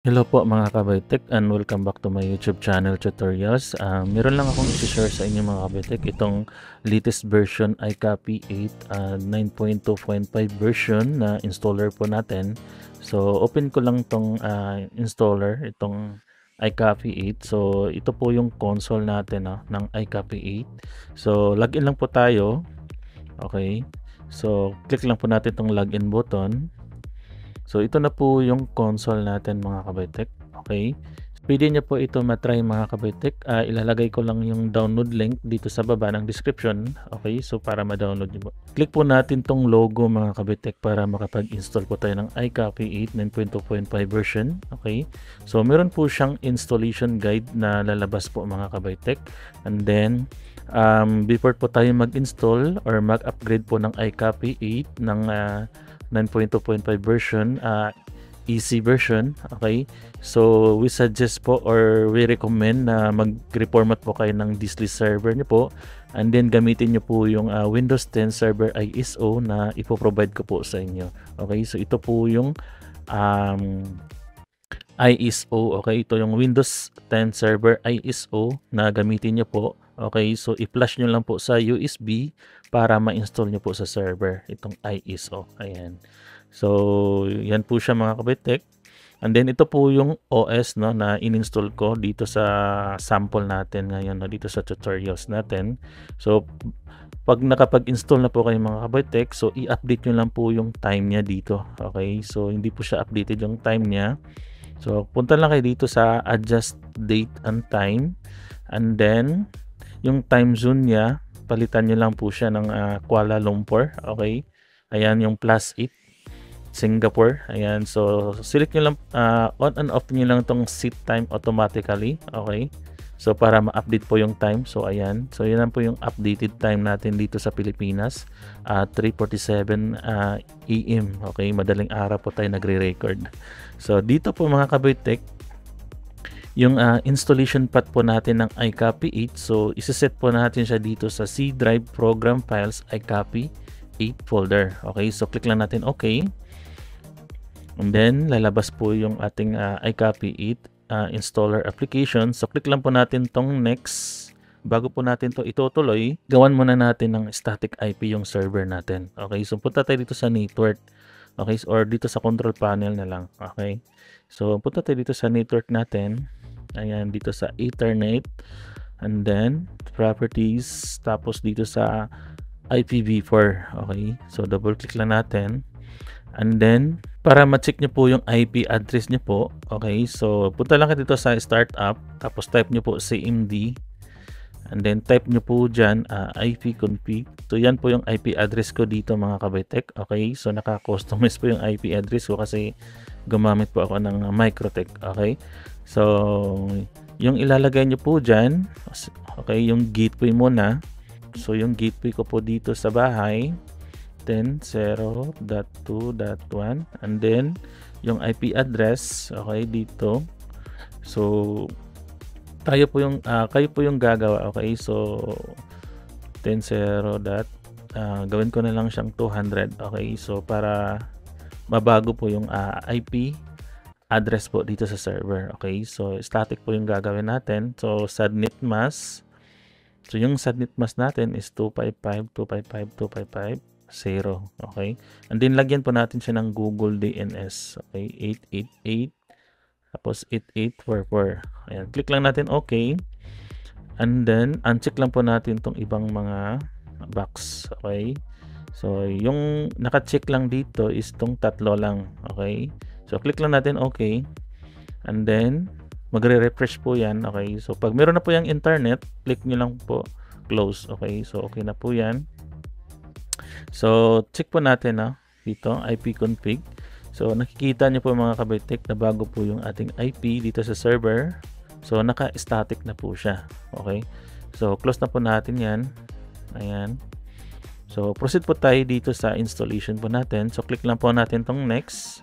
Hello po mga kabaytek and welcome back to my YouTube channel tutorials. Meron lang akong i-share sa inyo mga kabaytek. Itong latest version iCopy 8 9.2.5 version na installer po natin. So open ko lang tong installer, itong iCopy 8. So ito po yung console natin ng iCopy 8. So login lang po tayo. Okay. So click lang po natin itong login button. So ito na po yung console natin mga kabaytek. Okay. Pwede nyo po ito matry mga kabaytek. Ilalagay ko lang yung download link dito sa baba ng description. Okay. So para ma-download nyo po. Click po natin tong logo mga kabaytek para makapag-install po tayo ng iCopy 8 9.2.5 version. Okay. So meron po siyang installation guide na lalabas po mga kabaytek. And then before po tayo mag-install or mag-upgrade po ng iCopy 8 ng 9.2.5 version, easy version. Okay, so we suggest po or we recommend na mag-reformat po kayo ng disk server niyo po, and then gamitin niyo po yung Windows 10 Server ISO na ipoprovide ko po sa inyo. Okay, so ito po yung ISO. Okay, ito yung Windows 10 Server ISO na gamitin niyo po. Okay, so i-flash nyo lang po sa USB para ma-install nyo po sa server itong ISO. Ayan. So, yan po siya mga kabitek. And then ito po yung OS na in-install ko dito sa sample natin ngayon, dito sa tutorials natin. So, pag nakapag-install na po kayo mga kabitek, so i-update nyo lang po yung time niya dito. Okay, so hindi po siya updated yung time niya. So, punta lang kayo dito sa adjust date and time. And then, yung time zone niya, palitan nyo lang po siya ng Kuala Lumpur. Okay. Ayan yung +8. Singapore. Ayan. So, select nyo lang, on and off nyo lang itong set time automatically. Okay. So, para ma-update po yung time. So, ayan. So, yan po yung updated time natin dito sa Pilipinas. 3:47 AM. Okay. Madaling araw po tayo nagre-record. So, dito po mga kabaytek, yung installation path po natin ng iCopy 8. So, isa-set po natin siya dito sa C drive program files iCopy 8 folder. Okay, so click lang natin OK. And then, lalabas po yung ating iCopy 8 installer application. So, click lang po natin tong next. Bago po natin to itutuloy, gawan muna natin ng static IP yung server natin. Okay, so punta tayo dito sa network. Okay, or dito sa control panel na lang. Okay, so punta tayo dito sa network natin. Ayan, dito sa Ethernet, and then properties, tapos dito sa IPv4. Okay, so double click lang natin, and then para ma-check nyo po yung IP address nyo po. Okay, so punta lang kayo dito sa startup, tapos type nyo po CMD, and then type nyo po dyan ipconfig. So yan po yung IP address ko dito mga kabaytek. Okay, so naka-customize po yung IP address ko kasi gumamit po ako ng Microtech. Okay, so yung ilalagay nyo po dyan, okay, yung gateway muna. So yung gateway ko po dito sa bahay 10.0.2.1, and then yung IP address, okay, dito. So kayo po yung gagawa. Okay, so 10.0. Gawin ko na lang siyang 200. Okay, so para mabago po yung IP address po dito sa server. Okay, so static po yung gagawin natin. So subnet mask. So yung subnet mask natin is 255.255.255.0. Okay, and then lagyan po natin siya ng Google DNS. Okay, 888 tapos 8844. Ayan, click lang natin OK. And then uncheck lang po natin tong ibang mga box. Okay, so yung naka-check lang dito is tong tatlo lang. Okay, so click lang natin OK, and then magre-refresh po yan. Okay, so pag meron na po yung internet, click nyo lang po close. Okay, so okay na po yan. So check po natin dito ipconfig. So nakikita nyo po mga kabaytek na bago po yung ating IP dito sa server. So naka-static na po siya. Okay, so close na po natin yan. Ayan, so proceed po tayo dito sa installation po natin. So click lang po natin tong next.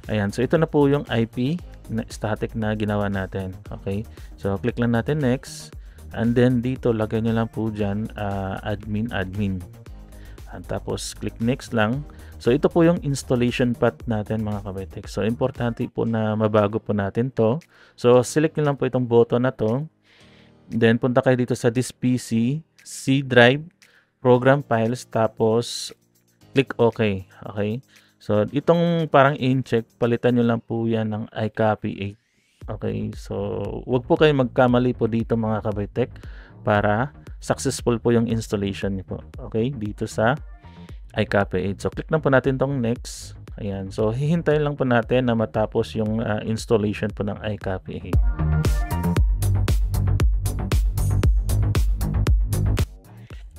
Ayan, so ito na po yung IP na static na ginawa natin. Okay, so click lang natin next, and then dito lagay nyo lang po dyan admin, and tapos click next lang. So ito po yung installation path natin mga kabaitek. So importante po na mabago po natin to. So select nyo lang po itong button na to. Then punta kayo dito sa this PC, C drive, program files, tapos click OK. Okay. So itong parang in-check, palitan nyo lang po yan ng iCopy 8. Okay. So wag po kayo magkamali po dito mga kabaitek para successful po yung installation niyo po. Okay. Dito sa iCopy 8. So click lang po natin tong next. Ayan. So hihintayin lang po natin na matapos yung installation po ng iCopy 8.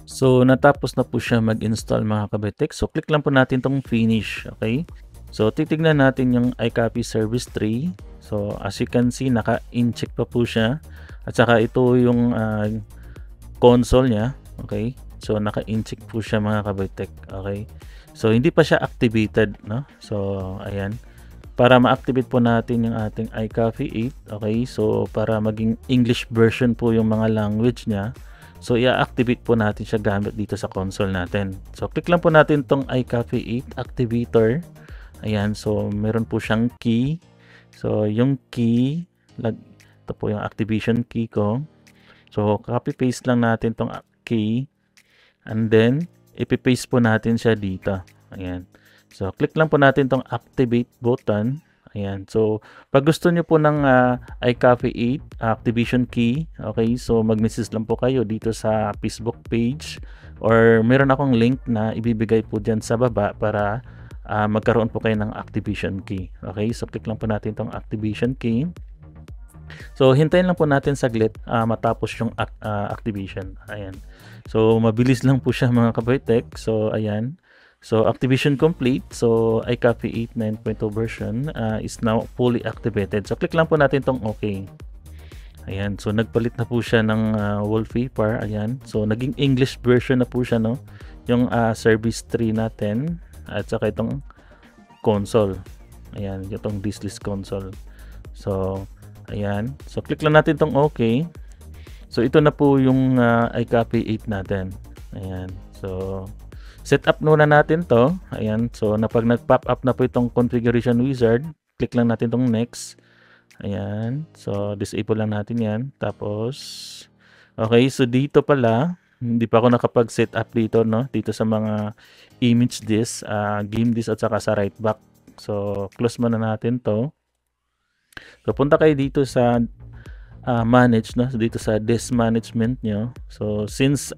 So natapos na po siya mag-install mga kabaitek. So click lang po natin tong finish. Okay. So titignan natin yung iCopy Service 3. So as you can see, naka-in-check pa po siya. At saka ito yung console niya. Okay. So naka-in-check po siya mga kabaitek. Okay. So hindi pa siya activated, no? So ayan. Para ma-activate po natin yung ating iCopy 8. Okay. So para maging English version po yung mga language niya. So i-activate po natin siya gamit dito sa console natin. So click lang po natin tong iCopy 8 activator. Ayan. So meron po siyang key. So yung key, ito po yung activation key ko. So copy paste lang natin tong key. And then, ipipaste po natin siya dito. Ayan. So, click lang po natin tong activate button. Ayan. So, pag gusto nyo po ng iCopy 8 activation key, okay, so mag-message lang po kayo dito sa Facebook page or meron akong link na ibibigay po dyan sa baba para magkaroon po kayo ng activation key. Okay, so click lang po natin tong activation key. So, hintayin lang po natin saglit matapos yung activation. Ayan. So, mabilis lang po siya mga kabaitek. So, ayan. So, activation complete. So, iCopy 8 9.0 version is now fully activated. So, click lang po natin tong OK. Ayan. So, nagpalit na po siya ng wallpaper. Ayan. So, naging English version na po siya, no? Yung service 3 natin. At saka itong console. Ayan. Itong dislist console. So, ayan. So, click lang natin tong OK. So, ito na po yung iCopy 8 natin. Ayan. So, set up muna natin to. Ayan. So, pag nag-pop up na po itong configuration wizard, click lang natin tong next. Ayan. So, disable lang natin yan. Tapos, okay. So, dito pala, hindi pa ako nakapag-set up dito, no? Dito sa mga image disk, game disk at saka sa right back. So, close muna natin to. So, punta kayo dito sa manage, no? So, dito sa disk management nyo. So, since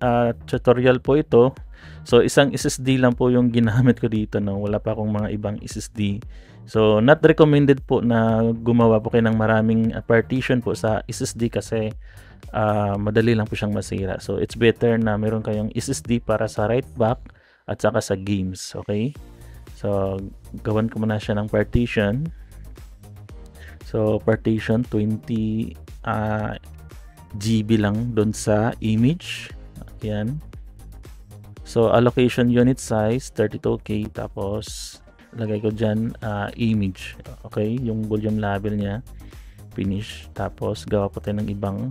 tutorial po ito, so isang SSD lang po yung ginamit ko dito, no? Wala pa akong mga ibang SSD. So, not recommended po na gumawa po kayo ng maraming partition po sa SSD kasi madali lang po siyang masira. So, it's better na meron kayong SSD para sa right back at saka sa games. Okay? So, gawan ko muna siya ng partition. So, partition 20 GB lang doon sa image. Ayan. So, allocation unit size 32K. Tapos, lagay ko dyan image. Okay. Yung volume label niya. Finish. Tapos, gawa po tayo ng ibang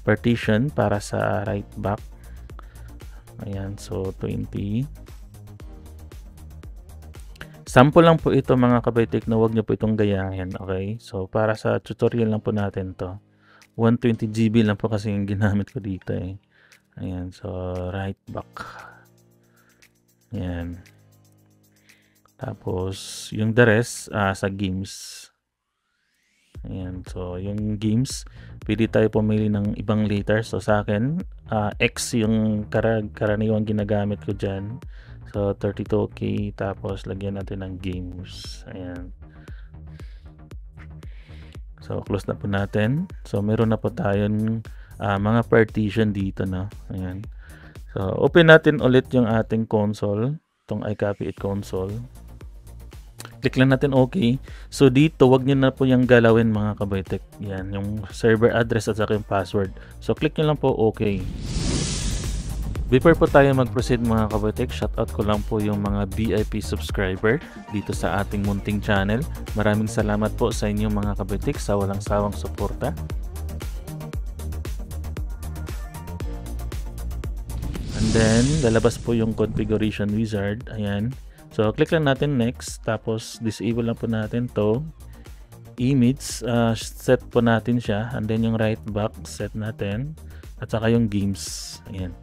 partition para sa right back. Ayan. So, 20. Sample lang po ito mga kabaitek na huwag nyo po itong gayahin. Okay. So, para sa tutorial lang po natin to. 120 GB lang po kasi yung ginamit ko dito eh. Ayan, so right back. Ayan. Tapos yung the rest sa games. Ayan, so yung games, pwede tayo pumili ng ibang letters. So sa akin, X yung karaniwang ginagamit ko dyan. So 32K, tapos lagyan natin ng games. Ayan. So, close na po natin. So, meron na po tayong mga partition dito na. Ayan. So, open natin ulit yung ating console. Itong iCopy 8 console. Click lang natin OK. So, dito, wag nyo na po yung galawin mga kabaitek. Yan, yung server address at saka yung password. So, click nyo lang po OK. Before po tayo mag-proceed mga kabaitek, shoutout ko lang po yung mga VIP subscriber dito sa ating munting channel. Maraming salamat po sa inyong mga kabaitek sa walang sawang suporta. And then, lalabas po yung configuration wizard. Ayan. So, click lang natin next. Tapos, disable lang po natin to image. Set po natin siya. And then, yung right back, set natin. At saka yung games. Ayan.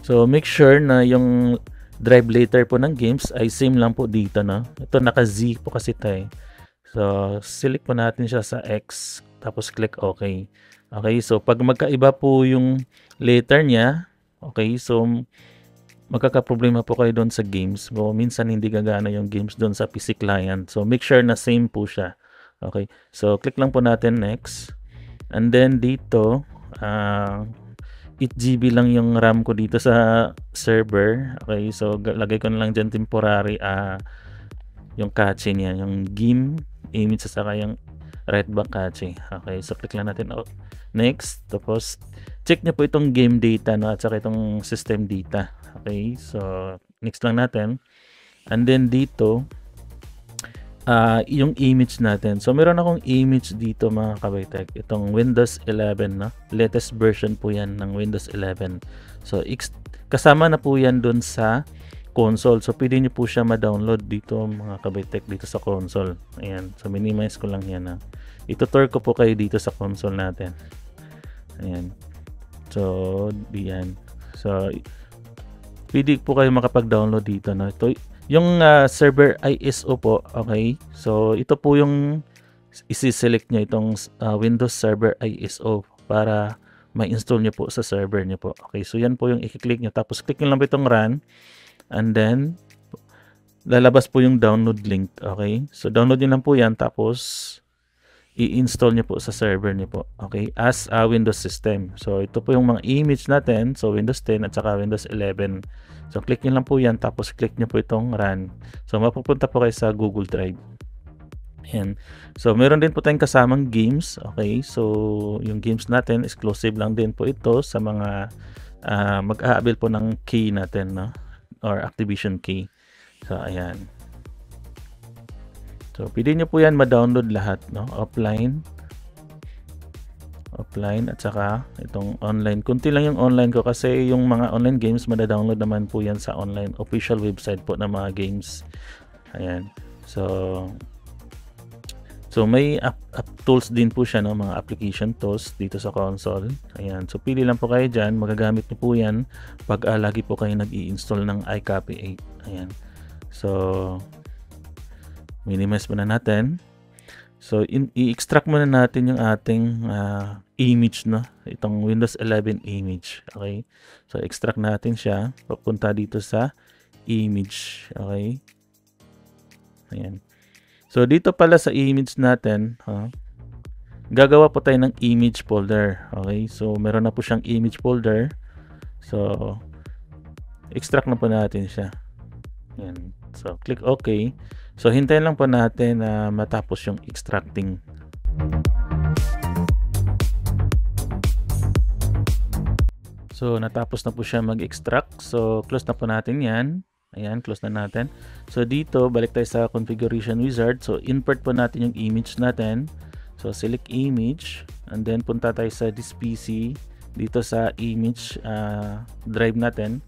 So, make sure na yung drive later po ng games ay same lang po dito, no? Ito, naka-Z po kasi tayo. So, select po natin siya sa X. Tapos, click OK. Okay, so pag magkaiba po yung later niya, okay, so magkakaproblema po kayo doon sa games. So, minsan hindi gagana yung games doon sa PC client. So, make sure na same po siya. Okay, so click lang po natin next. And then dito, 8GB lang yung RAM ko dito sa server. Okay, so lagay ko na lang dyan temporary yung cache niya, yung game image sa saka yung right back cache. Okay, so click lang natin next. Tapos check nyo po itong game data, no, at saka itong system data. Okay, so next lang natin. And then dito yung image natin. So meron akong image dito mga kabaytek. Itong Windows 11, no? Latest version po yan ng Windows 11. So kasama na po yan dun sa console. So pwede nyo po siya ma-download dito mga kabaytek, dito sa console. Ayan. So minimize ko lang yan. Itutur ko po kayo dito sa console natin. Ayan. So diyan. So pwede po kayo makapag-download dito, no? Ito yung server ISO po. Okay, so ito po yung isi-select nyo, itong Windows Server ISO para ma-install nyo po sa server nyo po. Okay, so yan po yung i-click nyo, tapos click nyo lang po itong run, and then lalabas po yung download link. Okay, so download nyo lang po yan, tapos i-install nyo po sa server nyo po. Okay, as a Windows system. So ito po yung mga image natin, so Windows 10 at saka Windows 11. So click nyo lang po yan, tapos click nyo po itong run. So mapupunta po kayo sa Google Drive. Ayan. So meron din po tayong kasamang games. Okay, so yung games natin exclusive lang din po ito sa mga mag-aabil po ng key natin, no? Or activation key. So ayan. So pwede nyo po yan ma-download lahat, no? Offline at saka itong online. Kunti lang yung online ko kasi yung mga online games mada-download naman po yan sa online official website po ng mga games. Ayan. So may app tools din po siya, no? Mga application tools dito sa console. Ayan. So pili lang po kayo dyan. Magagamit niyo po yan pag lagi po kayo nag-i-install ng iCopy 8. Ayan. So minimize muna natin. So i-extract muna natin yung ating image, no? Itong Windows 11 image. Okay, so extract natin siya, papunta dito sa image. Okay, ayan. So dito pala sa image natin, gagawa po tayo ng image folder. Okay, so meron na po siyang image folder. So extract na po natin siya. Ayan. So click OK. So hintayin lang po natin na matapos yung extracting. So natapos na po siya mag-extract. So close na po natin yan. Ayan, close na natin. So dito, balik tayo sa configuration wizard. So import po natin yung image natin. So select image. And then punta tayo sa this PC. Dito sa image drive natin.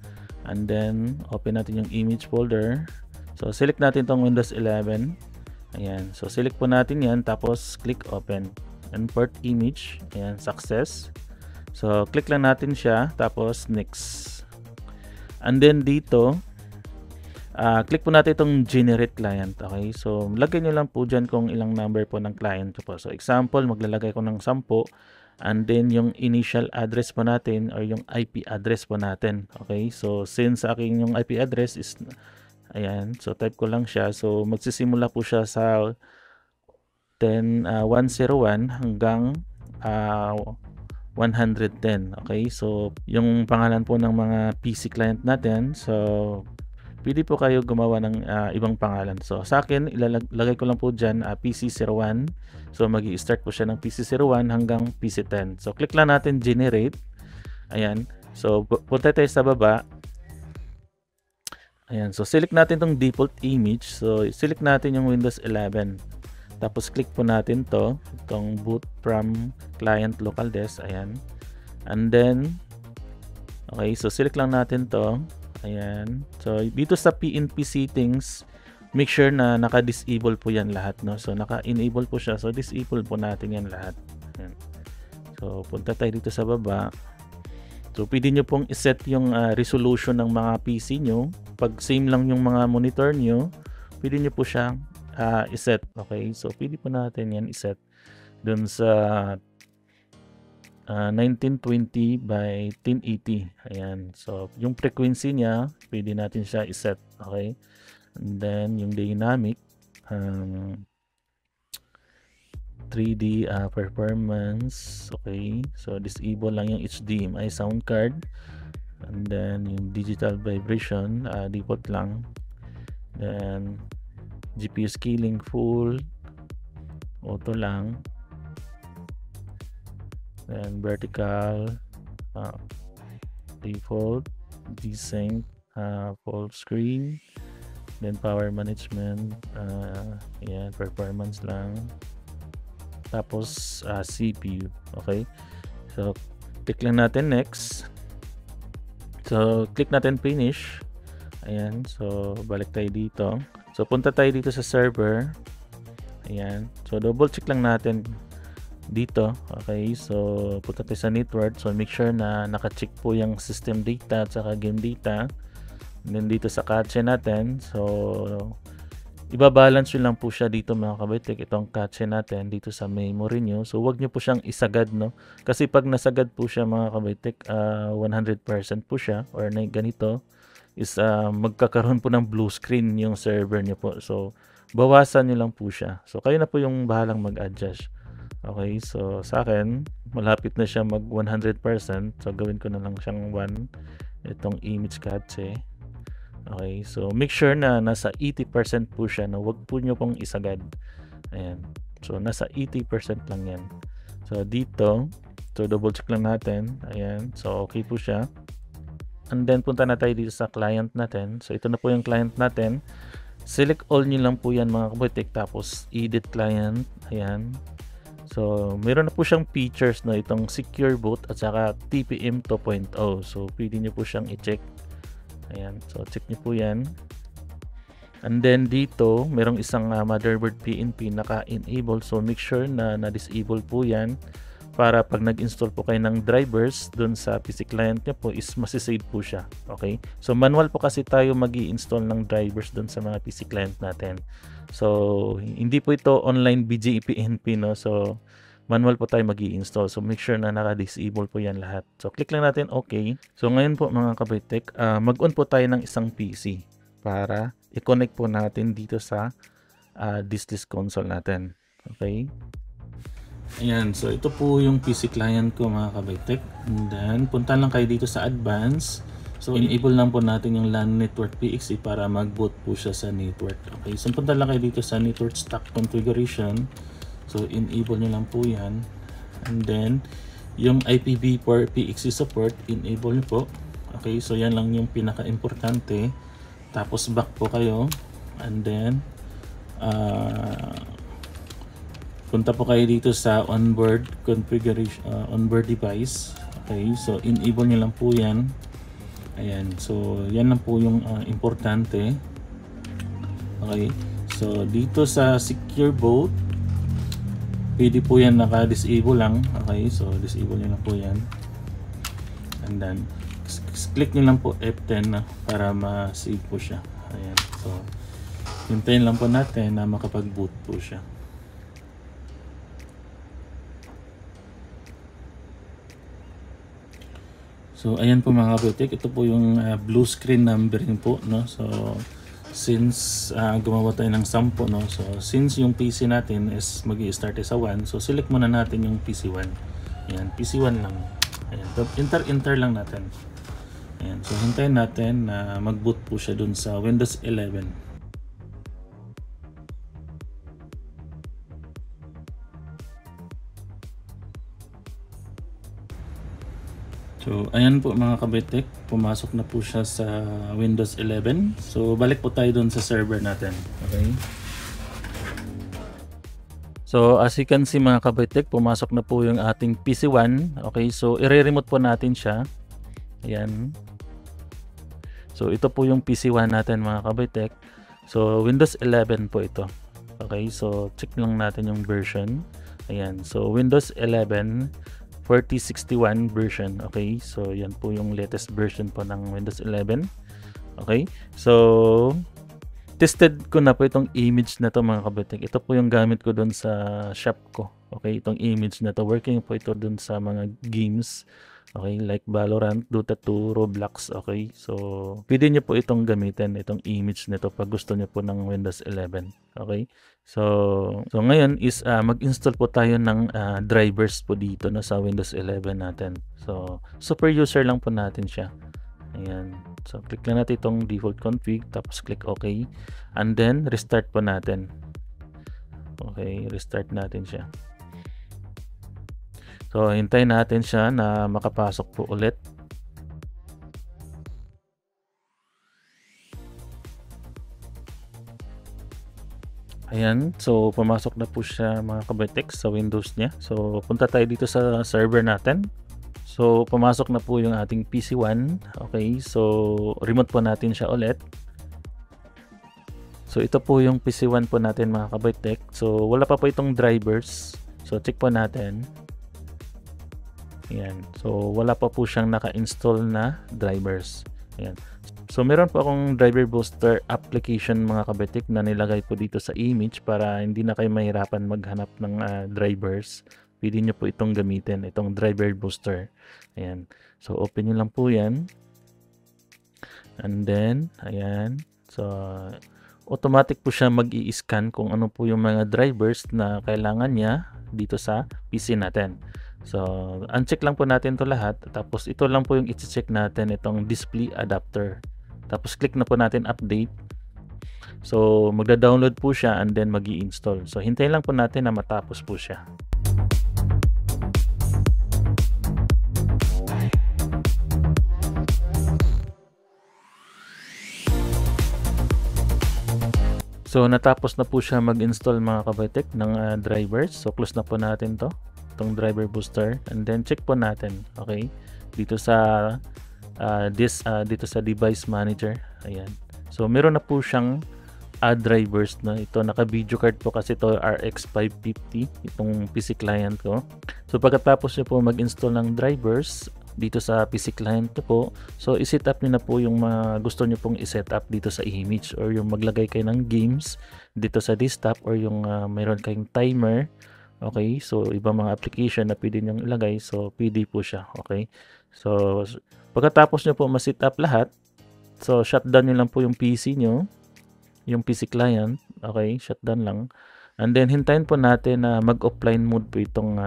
And then open natin yung image folder. So select natin tong Windows 11. Ayan. So select po natin yan. Tapos click open. Import image. Ayan, success. So click lang natin siya. Tapos next. And then dito, click po natin itong generate client. Okay. So lagay nyo lang po dyan kung ilang number po ng client po. So example, maglalagay ko ng 10. And then yung initial address po natin or yung IP address po natin. Okay. So since aking yung IP address is ayan, so type ko lang siya. So magsisimula po siya sa 101 hanggang 110. Okay, so yung pangalan po ng mga PC client natin. So pwede po kayo gumawa ng ibang pangalan. So sa akin, ilalagay ko lang po dyan PC01. So mag-i-start po siya ng PC01 hanggang PC10. So click lang natin generate. Ayan, so punta tayo sa baba. Ayan, so select natin tong default image. So select natin yung Windows 11. Tapos click po natin itong boot from client local disk. Ayan. And then okay, so select lang natin Ayan. So, dito sa PNP settings, make sure na naka-disable po yan lahat, no? So, naka-enable po siya. So, disable po natin yan lahat. Ayan. So, punta tayo dito sa baba. So, pwede nyo pong iset yung resolution ng mga PC nyo. Pag same lang yung mga monitor nyo, pwede nyo po siyang iset. Okay? So, pwede po natin yan iset dun sa 1920 by 1080. Ayan. So, yung frequency niya, pwede natin siya iset. Okay? And then, yung dynamic, 3D performance. Okay. So, disable lang yung HDMI sound card. And then, yung digital vibration, default lang. Then, GPU scaling full. Auto lang. Then vertical default, desync, full screen, then power management, yan, performance lang, tapos CPU. Okay, so click lang natin next. So click natin finish. Ayan, so balik tayo dito. So punta tayo dito sa server. Ayan, so double check lang natin dito. Okay, so punta tayo sa network. So make sure na naka-check po yung system data at saka game data. And then dito sa cache natin, so ibabalance nyo lang po siya dito mga kabaitek, itong cache natin dito sa memory nyo. So wag nyo po siyang isagad, no? Kasi pag nasagad po siya mga kabaitek, 100% po siya or ganito is magkakaroon po ng blue screen yung server nyo po. So bawasan nyo lang po siya. So kayo na po yung bahalang mag-adjust. Okay, so sa akin, malapit na siya mag 100%. So gawin ko na lang siyang 1 itong image cache. Okay, so make sure na nasa 80% po siya, na wag po nyo pong isagad. Ayan, so nasa 80% lang yan. So dito, so double check lang natin. Ayan, so okay po siya. And then punta na tayo dito sa client natin. So ito na po yung client natin. Select all nyo lang po yan mga kabaitek, tapos edit client. Ayan. So, meron na po siyang features na itong secure boot at saka TPM 2.0. So, pwede nyo po siyang i-check. Ayan. So, check nyo po yan. And then, dito, merong isang motherboard PNP naka-enable. So, make sure na na-disable po yan para pag nag-install po kayo ng drivers dun sa PC client nyo po is masisave po siya. Okay? So, manual po kasi tayo mag-i-install ng drivers dun sa mga PC client natin. So, hindi po ito online BGA PNP, no? So, manual po tayo mag-i-install. So, make sure na naka-disable po yan lahat. So, click lang natin OK. So, ngayon po mga kabaitek, mag-on po tayo ng isang PC para i-connect po natin dito sa disk console natin. Okay? Ayan, so ito po yung PC client ko mga kabaitek. And then, punta lang kayo dito sa advanced. So, enable lang po natin yung LAN network PXE para mag-boot po siya sa network. Okay, so punta lang kayo dito sa network stack configuration. So, enable nyo lang po yan. And then, yung IPv4 PXE support, enable nyo po. Okay, so yan lang yung pinaka-importante. Tapos, back po kayo. And then, punta po kayo dito sa onboard configuration, onboard device. Okay, so enable nyo lang po yan. Ayan, so yan lang po yung importante. Okay, so dito sa secure boot, pwede po yan naka-disable lang. Okay, so disable nyo lang po yan. And then, click nyo lang po F10 para ma-save po siya. Ayan, so hintayin lang po natin na makapag-boot po siya. So ayan po mga kabaitek, ito po yung blue screen numbering po, no? So since gumawa tayo ng 10, no? So since yung PC natin is magi-start sa 1, so select muna natin yung PC1. Ayan, PC1 lang. Ayan, enter lang natin. Ayan, so hintayin natin na mag-boot po siya dun sa Windows 11. So, ayan po mga kabaitek, pumasok na po siya sa Windows 11. So, balik po tayo doon sa server natin. Okay. So, as you can see mga kabaitek, pumasok na po yung ating PC1. Okay, so i-remote po natin siya. Ayan. So ito po yung PC1 natin mga kabitek. So Windows 11 po ito. Okay, so check lang natin yung version. Ayan, so Windows 11 4061 version. Okay, so yan po yung latest version po ng Windows 11. Okay, so tested ko na po itong image na to mga kabitek. Ito po yung gamit ko doon sa shop ko. Okay, itong image na to, working po ito doon sa mga games. Okay, like Valorant, Dota 2, Roblox. Okay, so pwede nyo po itong gamitin, itong image nito pag gusto nyo po ng Windows 11. Okay, so ngayon is mag-install po tayo ng drivers po dito na sa Windows 11 natin. So super user lang po natin siya. Ayan, so click lang natin itong default config, tapos click OK, and then restart po natin. Okay, restart natin siya. So, hintayin natin siya na makapasok po ulit. Ayan, so pumasok na po siya mga kabitek sa Windows niya. So, punta tayo dito sa server natin. So, pumasok na po yung ating PC1. Okay, so remote po natin siya ulit. So, ito po yung PC1 po natin mga kabitek. So, wala pa po itong drivers. So, check po natin. Ayan. So, wala pa po siyang naka-install na drivers. Ayan. So, meron po akong driver booster application mga kabitik na nilagay po dito sa image para hindi na kayo mahirapan maghanap ng drivers. Pwede nyo po itong gamitin, itong driver booster. Ayan. So, open nyo lang po yan. And then, ayan. So, automatic po siya mag-i-scan kung ano po yung mga drivers na kailangan niya dito sa PC natin. So, uncheck lang po natin to lahat. Tapos, ito lang po yung i-check natin, itong display adapter. Tapos, click na po natin update. So, magda-download po siya and then mag-i-install. So, hintayin lang po natin na matapos po siya. So, natapos na po siya mag-install mga kabitek ng drivers. So, close na po natin to, itong driver booster, and then check po natin. Okay, dito sa dito sa device manager. Ayan, so meron na po siyang drivers na ito. Naka video card po kasi ito, RX 550 itong PC client ko. So pagkatapos nyo po mag-install ng drivers dito sa PC client nyo po, so i-set up nyo na po yung mga gusto nyo pong i-set up dito sa image, or yung maglagay kayo ng games dito sa desktop, or yung mayroon kayong timer. Okay, so ibang mga application na pwede nyo ilagay, so pwede po siya. Okay, so pagkatapos nyo po ma-set up lahat, so shutdown nyo lang po yung PC nyo, yung PC client. Okay, shutdown lang, and then hintayin po natin na mag-offline mode po itong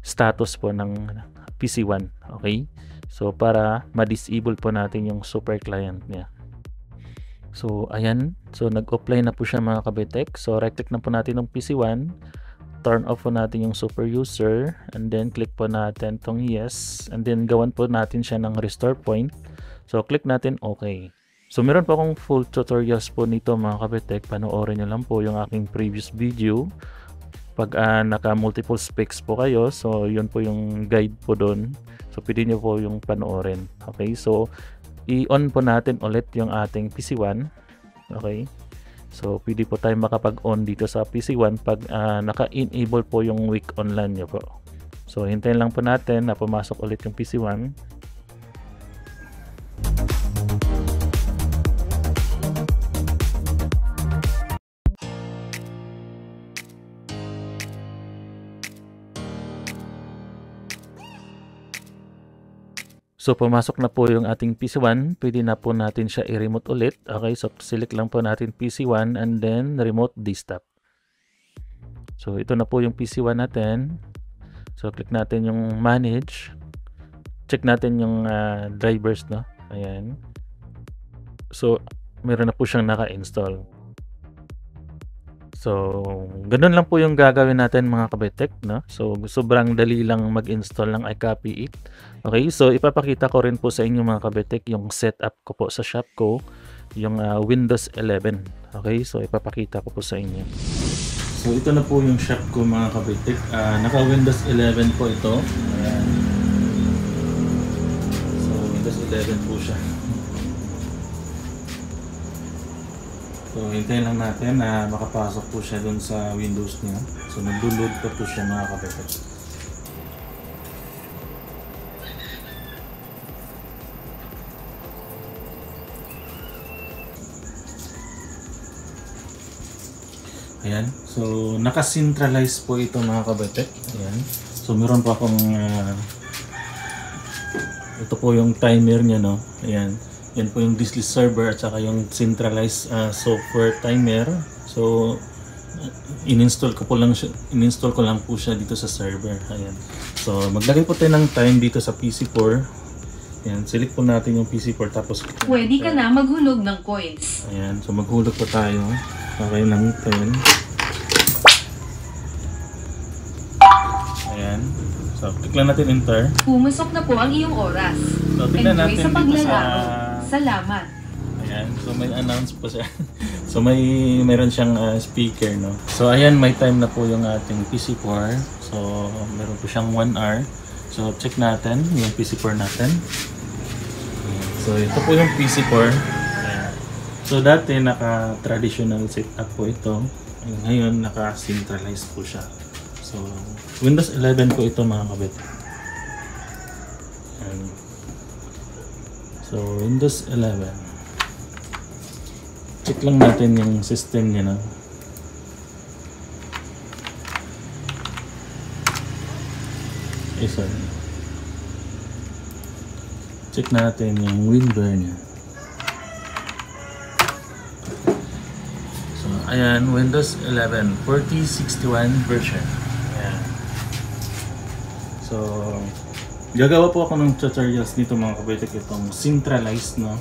status po ng PC1. Okay, so para ma-disable po natin yung super client niya. So ayan, so nag-offline na po siya mga kabitek. So right click na po natin ng PC1, turn off po natin yung super user, and then click po natin tong yes, and then gawan po natin siya ng restore point. So click natin okay. So meron po akong full tutorials po nito mga kabitek. Panoorin nyo lang po yung aking previous video pag naka multiple specs po kayo. So yun po yung guide po doon, so pwede nyo po yung panoorin. Okay, so i-on po natin ulit yung ating PC1. Okay, so pwede po tayo makapag-on dito sa PC1 pag naka-enable po yung week online nyo po. So hintayin lang po natin na pumasok ulit yung PC1. So pumasok na po yung ating PC1, pwede na po natin siya i-remote ulit. Okay, so select lang po natin PC1 and then remote desktop. So ito na po yung PC1 natin. So click natin yung manage. Check natin yung drivers, no? Ayan. So meron na po siyang naka-install. So ganun lang po yung gagawin natin mga kabitek, no? So sobrang dali lang mag-install ng iCopy It. Okay, so ipapakita ko rin po sa inyo mga kabitek yung setup ko po sa shop ko, yung Windows 11. Okay, so ipapakita ko po sa inyo. So ito na po yung shop ko mga kabitek. Naka Windows 11 po ito. Ayan. So Windows 11 po siya. So, hintayin lang natin na makapasok po siya dun sa Windows niya. So, nag-load pa po siya mga kabetek. Ayan. So, naka-centralize po ito mga kabetek. Ayan. So, meron pa akong ito po yung timer niya, no? Ayan. Yan po yung diskless server at saka yung centralized software timer. So, in-install ko lang po siya dito sa server. Ayan. So, maglagay po tayo ng time dito sa PC4. Ayan. Select po natin yung PC4 tapos pwede ka na maghulog ng coins. ayan. So, maghulog po tayo. Okay, ng 10. Ayan. So, click lang natin enter. Pumasok na po ang iyong oras. So, tignan Enjoy natin sa dito paglalaro. Salamat. Ayan. So, may announce po siya. So, meron siyang speaker, no? So, ayan, may time na po yung ating PC4. So, meron po siyang 1 hour. So, check natin yung PC4 natin. Ayan. So, ito po yung PC4. Ayan. So, dati naka-traditional setup po ito. Ngayon, naka-centralized po siya. So, Windows 11 po ito mga kabit. Ayan. So, Windows 11. Check lang natin yung system niya na. Sorry. Check natin yung WinRAR niya. So, ayan, Windows 11 4061 version. Ayan. So, gagawa po ako ng tutorials dito mga kabaitik, itong centralized, no?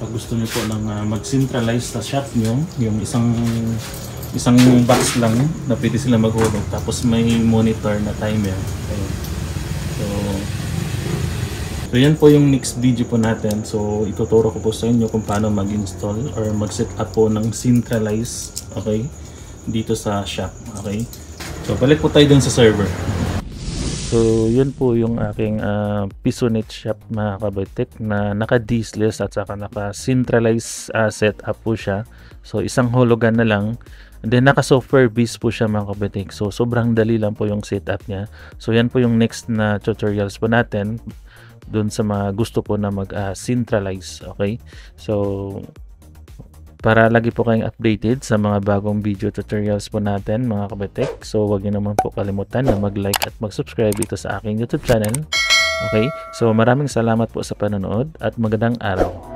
Pag gusto niyo po ng mag-centralize sa shop niyo, yung isang box lang na pwede sila maghulog, tapos may monitor na timer. Ayan. So yan po yung next video po natin. So ituturo ko po sa inyo kung paano mag-install or mag-set up po ng centralize, okay, dito sa shop. Okay, so balik po tayo dun sa server. So yun po yung aking Pisonet shop mga kabaitik na naka-diskless at saka naka-centralize setup po siya. So isang hologan na lang. And then naka-software base po siya mga kabaitik. So sobrang dali lang po yung setup niya. So yan po yung next na tutorials po natin doon sa mga gusto po na mag-centralize. Okay? So para lagi po kayong updated sa mga bagong video tutorials po natin mga kabaitik. So huwag niyo naman po kalimutan na mag-like at mag-subscribe dito sa aking YouTube channel. Okay? So maraming salamat po sa panonood at magandang araw.